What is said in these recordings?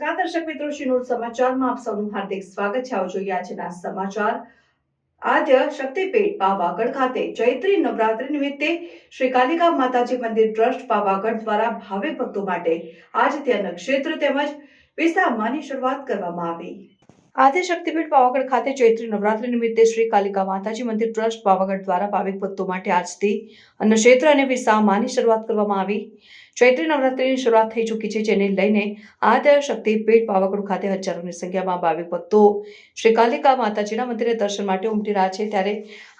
નમસ્કાર દર્શક મિત્રો, શ્રીનોર સમાચારમાં આપ સૌનું હાર્દિક સ્વાગત છે। આવો જોઈએ આજના સમાચાર। આદ્ય શક્તિપીઠ પાવાગઢ ખાતે ચૈત્રી નવરાત્રી નિમિત્તે શ્રી કાલિકા માતાજી મંદિર ટ્રસ્ટ પાવાગઢ દ્વારા ભાવિક ભક્તો માટે આજથી અન્નક્ષેત્ર તેમજ વિસામાની શરૂઆત કરવામાં આવી। આદ્ય શક્તિપીઠ પાવાગઢ ખાતે ચૈત્રી નવરાત્રી નિમિત્તે શ્રી કાલિકા માતાજી મંદિર ટ્રસ્ટ પાવાગઢ દ્વારા ભાવિક ભક્તો માટે આજથી અન્નક્ષેત્ર અને વિસામાની શરૂઆત કરવામાં આવી। ચૈત્રી નવરાત્રીની શરૂઆત થઈ ચૂકી છે, જેને લઈને આદ્ય શક્તિપીઠ પાવાગઢ ખાતે હજારોની સંખ્યામાં ભાવિક ભક્તો શ્રી કાલિકા માતાજીના મંદિરે દર્શન માટે ઉમટી રહ્યા છે। ત્યારે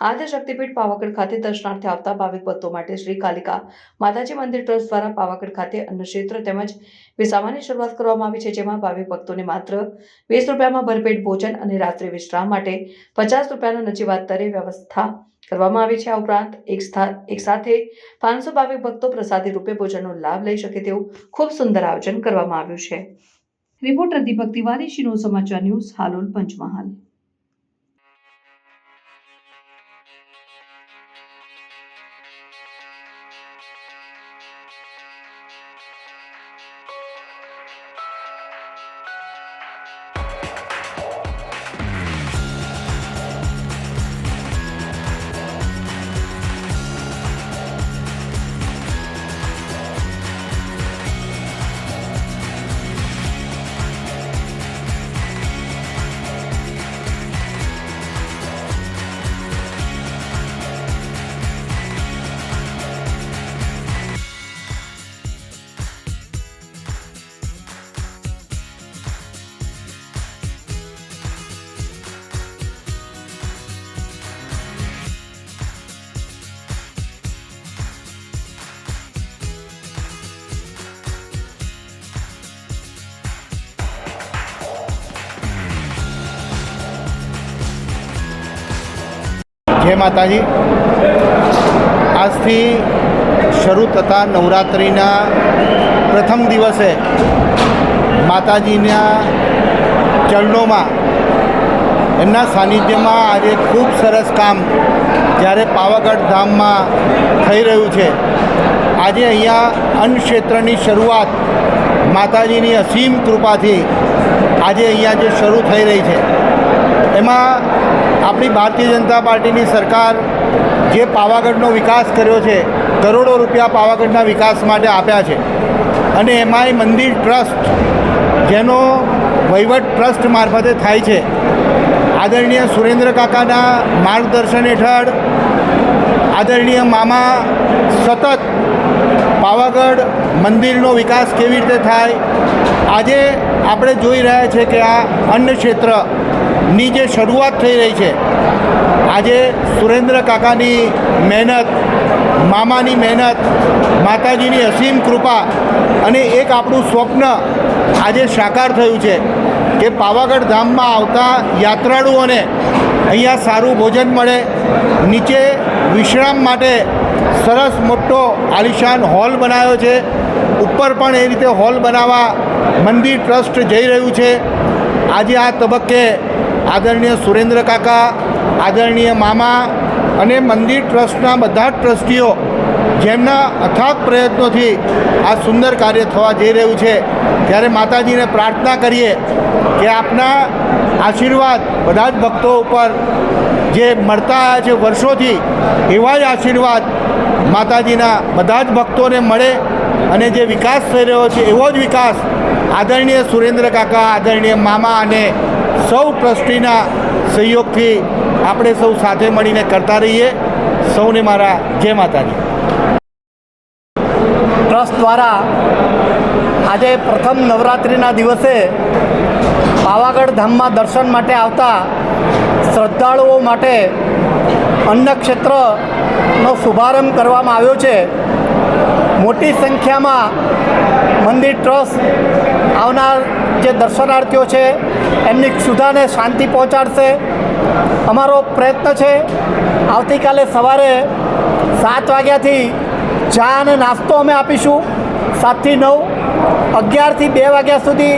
આદ્ય શક્તિપીઠ પાવાગઢ ખાતે દર્શનાર્થે આવતા ભાવિક ભક્તો માટે શ્રી કાલિકા માતાજી મંદિર ટ્રસ્ટ દ્વારા પાવાગઢ ખાતે અન્નક્ષેત્ર તેમજ વિસામાની શરૂઆત કરવામાં આવી છે, જેમાં ભાવિક ભક્તોને માત્ર 20 રૂપિયામાં ભરપેટ ભોજન અને રાત્રિ વિશ્રામ માટે 50 રૂપિયાનો નજીવાત દરે વ્યવસ્થા કરવામાં આવી છે। આ ઉપરાંત એક સાથે 500 ભાવિક ભક્તો પ્રસાદી રૂપે ભોજનનો લાભ લઈ શકે તેવું ખૂબ સુંદર આયોજન કરવામાં આવ્યું છે। રિપોર્ટર દીપક તિવારી, શ્રીનોર સમાચાર ન્યૂઝ, હાલોલ, પંચમહાલ। जय माताजी। આજથી શરૂ થતા નવરાત્રિના પ્રથમ દિવસે માતાજીના ચરણોમાં એમના સાનિધ્યમાં આજે ખૂબ સરસ કામ જ્યારે પાવાગઢ ધામમાં થઈ રહ્યું છે। આજે અહીંયા અન્નક્ષેત્રની શરૂઆત માતાજીની અસીમ કૃપાથી આજે અહીંયા જે શરૂ થઈ રહી છે, એમાં આપણી ભારતીય જનતા પાર્ટીની સરકાર જે પાવાગઢનો વિકાસ કર્યો છે, કરોડો રૂપિયા પાવાગઢના વિકાસ માટે આપ્યા છે, અને એમાંય મંદિર ટ્રસ્ટ જેનો વહીવટ ટ્રસ્ટ મારફતે થાય છે, આદરણીય સુરેન્દ્ર કાકાના માર્ગદર્શન હેઠળ આદરણીય મામા સતત પાવાગઢ મંદિરનો વિકાસ કેવી રીતે થાય આજે આપણે જોઈ રહ્યા છીએ કે આ અન્નક્ષેત્રની જે શરૂઆત થઈ રહી છે, આજે સુરેન્દ્ર કાકાની મહેનત, મામાની મહેનત, માતાજીની અસીમ કૃપા અને એક આપણું સ્વપ્ન આજે સાકાર થયું છે કે પાવાગઢ ધામમાં આવતા યાત્રાળુઓને અહીંયા સારું ભોજન મળે, નીચે વિશ્રામ માટે સરસ મોટો આલિશાન હોલ બનાવ્યો છે, ઉપર પણ એ રીતે હોલ બનાવવા મંદિર ટ્રસ્ટ જઈ રહ્યું છે। આજે આ તબક્કે આદરણીય સુરેન્દ્ર કાકા, આદરણીય મામા અને મંદિર ટ્રસ્ટના બધા જ ટ્રસ્ટીઓ જેમના અથાગ પ્રયત્નોથી આ સુંદર કાર્ય થવા જઈ રહ્યું છે, ત્યારે માતાજીને પ્રાર્થના કરીએ કે આપના આશીર્વાદ બધા જ ભક્તો ઉપર જે મળતા આવ્યા છે વર્ષોથી, એવા જ આશીર્વાદ માતાજીના બધા જ ભક્તોને મળે અને જે વિકાસ થઈ રહ્યો છે એવો જ વિકાસ આદરણીય સુરેન્દ્ર કાકા, આદરણીય મામા અને સૌ ટ્રસ્ટીના સહયોગથી આપણે સૌ સાથે મળીને કરતા રહીએ। સૌને મારા જય માતાજી। ટ્રસ્ટ દ્વારા આજે પ્રથમ નવરાત્રિના દિવસે પાવાગઢ ધામમાં દર્શન માટે આવતા શ્રદ્ધાળુઓ માટે અન્નક્ષેત્રનો શુભારંભ કરવામાં આવ્યો છે। મોટી સંખ્યામાં મંદિર ટ્રસ્ટ આવનાર જે દર્શનાર્થીઓ છે એમની ક્ષુધાને શાંતિ પહોંચાડશે। અમારો પ્રયત્ન છે આવતીકાલે સવારે 7 વાગ્યાથી ચા અને નાસ્તો અમે આપીશું, 7 થી 9, 11 થી 2 વાગ્યા સુધી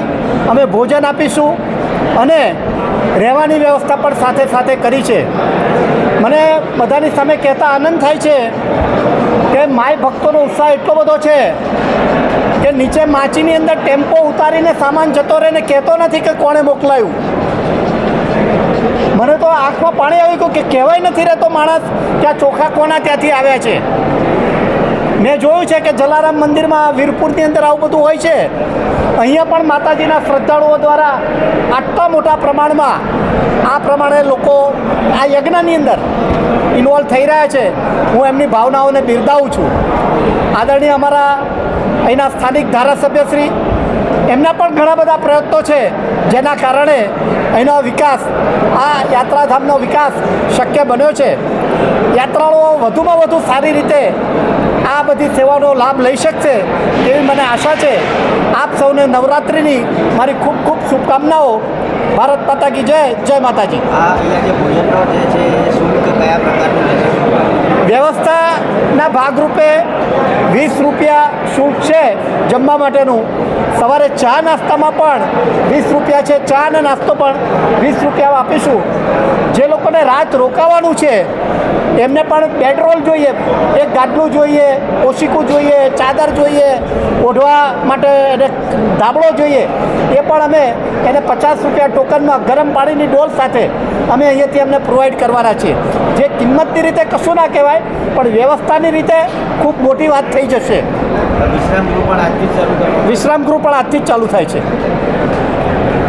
અમે ભોજન આપીશું અને રહેવાની વ્યવસ્થા પણ સાથે સાથે કરી છે। મને બધાની સામે કહેતા આનંદ થાય છે કે કે માય ભક્તોનો ઉત્સાહ એટલો બધો છે કે નીચે માચીની અંદર ટેમ્પો ઉતારીને સામાન જતો રહે ને કહેતો નથી કે કોણે મોકલાયું. મને તો આંખમાં પાણી આવી ગયું કે કહેવાય નથી રહેતો માણસ કે આ ચોખા કોના ત્યાંથી આવ્યા છે. મેં જોયું છે કે જલારામ મંદિરમાં વીરપુરની અંદર આવું બધું હોય છે. અહીંયા પણ માતાજીના શ્રદ્ધાળુઓ દ્વારા આટલા મોટા પ્રમાણમાં આ પ્રમાણે લોકો આ યજ્ઞની અંદર ઇન્વોલ્વ થઈ રહ્યા છે. હું એમની ભાવનાઓને બિરદાવું છું. આદરણીય અમારા અહીંના સ્થાનિક ધારાસભ્યશ્રી એમના પણ ઘણા બધા પ્રયત્નો છે જેના કારણે અહીંનો વિકાસ, આ યાત્રાધામનો વિકાસ શક્ય બન્યો છે. યાત્રાળુઓ વધુમાં વધુ સારી રીતે આ બધી સેવાનો લાભ લઈ શકશે એવી મને આશા છે. આપ સૌને નવરાત્રિની મારી ખૂબ ખૂબ શુભકામનાઓ. ભારત માતા કી જય. જય માતાજી. અહીંયા જે ભોજનનો જે છે એ શુલ્ક કયા પ્રકારનું રહેશે? વ્યવસ્થાના ભાગરૂપે 20 રૂપિયા શુલ્ક છે જમવા માટેનું. સવારે ચા નાસ્તામાં પણ 20 રૂપિયા છે. ચા અને નાસ્તો પણ 20 રૂપિયા આપીશું. જે લોકોને રાત રોકાવાનું છે એમને પણ બેડરોલ જોઈએ, એક ગાદલું જોઈએ, ઓશીકું જોઈએ, ચાદર જોઈએ, ઓઢવા માટે એને ધાબળો જોઈએ, એ પણ અમે એને 50 રૂપિયા ટોકનમાં ગરમ પાણીની ડોલ સાથે અમે અહીંયાથી અમને પ્રોવાઈડ કરવાના છીએ. જે કિંમતની રીતે કશું ના કહેવાય પણ વ્યવસ્થાની રીતે ખૂબ મોટી વાત થઈ જશે. વિશ્રામ ગૃહ પણ આજથી જ શરૂ કરવાનું? વિશ્રામ ગૃહ પણ આજથી જ ચાલુ થાય છે.